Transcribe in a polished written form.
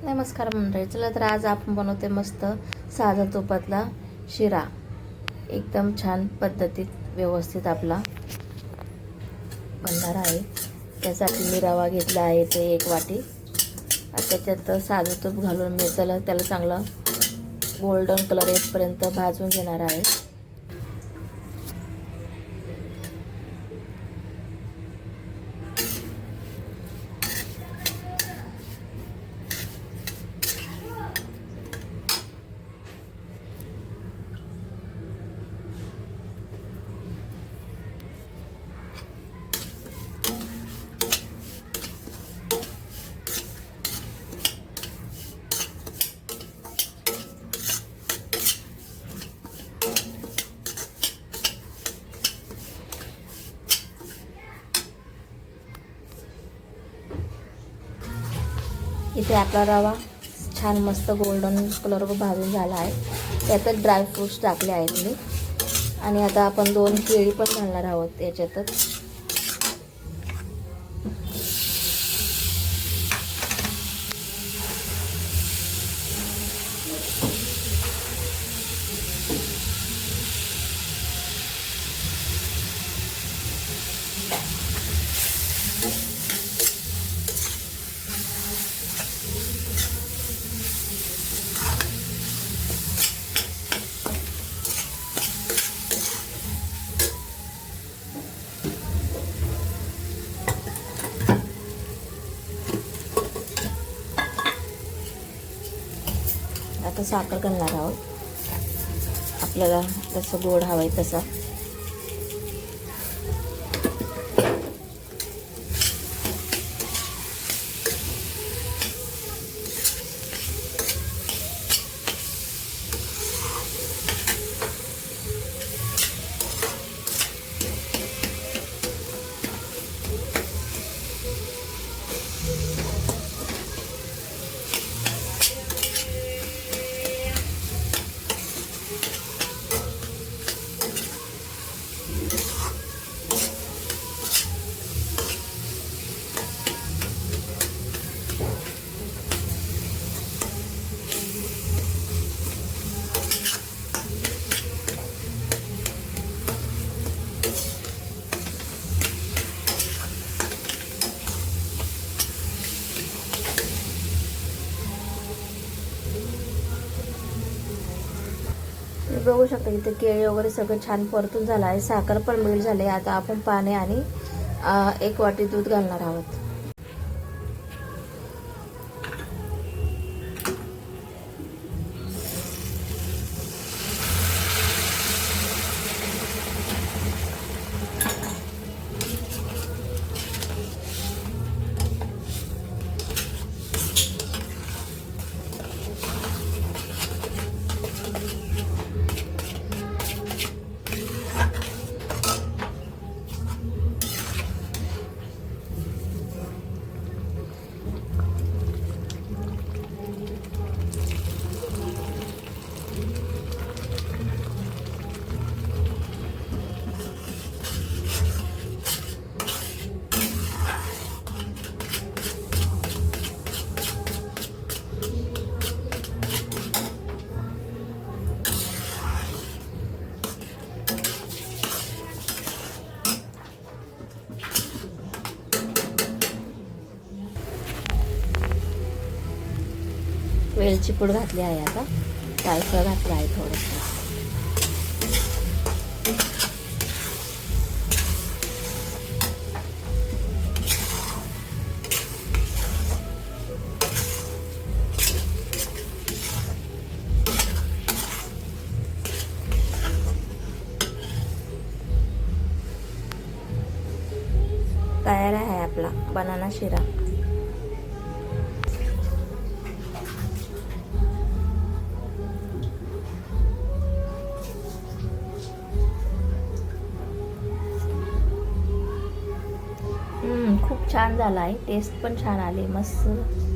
नमस्कार मंडळी, चला तर आज आपण बनवते मस्त साधा तुपातला शिरा. एकदम छान पद्धतीत व्यवस्थित आपला बनणार आहे. त्यासाठी मी रवा घेतला आहे ते 1 वाटी. त्याच्यात साधं तूप घालून मी त्याला चांगलं गोल्डन कलर येईपर्यंत भाजून घेणार आहे. इथे आपला रवा छान मस्त गोल्डन कलर भाजून झाला आहे. त्यातच ड्रायफ्रूट्स टाकले आहेत मी. आणि आता आपण 2 केळी पण घालणार आहोत याच्यातच. आता साखर घालणार आहोत. आपल्याला जसं गोड हवंय तसा. बघू शकता इथे केळी वगैरे सगळं छान परतून झालं आहे. साखर पण मेल्ट झाली. आता आपण पाणी आणि 1 वाटी दूध घालणार आहोत. वेलची पूड घातली आहे. आता जायफळ घातलं आहे थोडंसं. तयार आहे आपला बनाना शिरा. खूप छान झाला आहे. टेस्ट पण छान आली. मस्त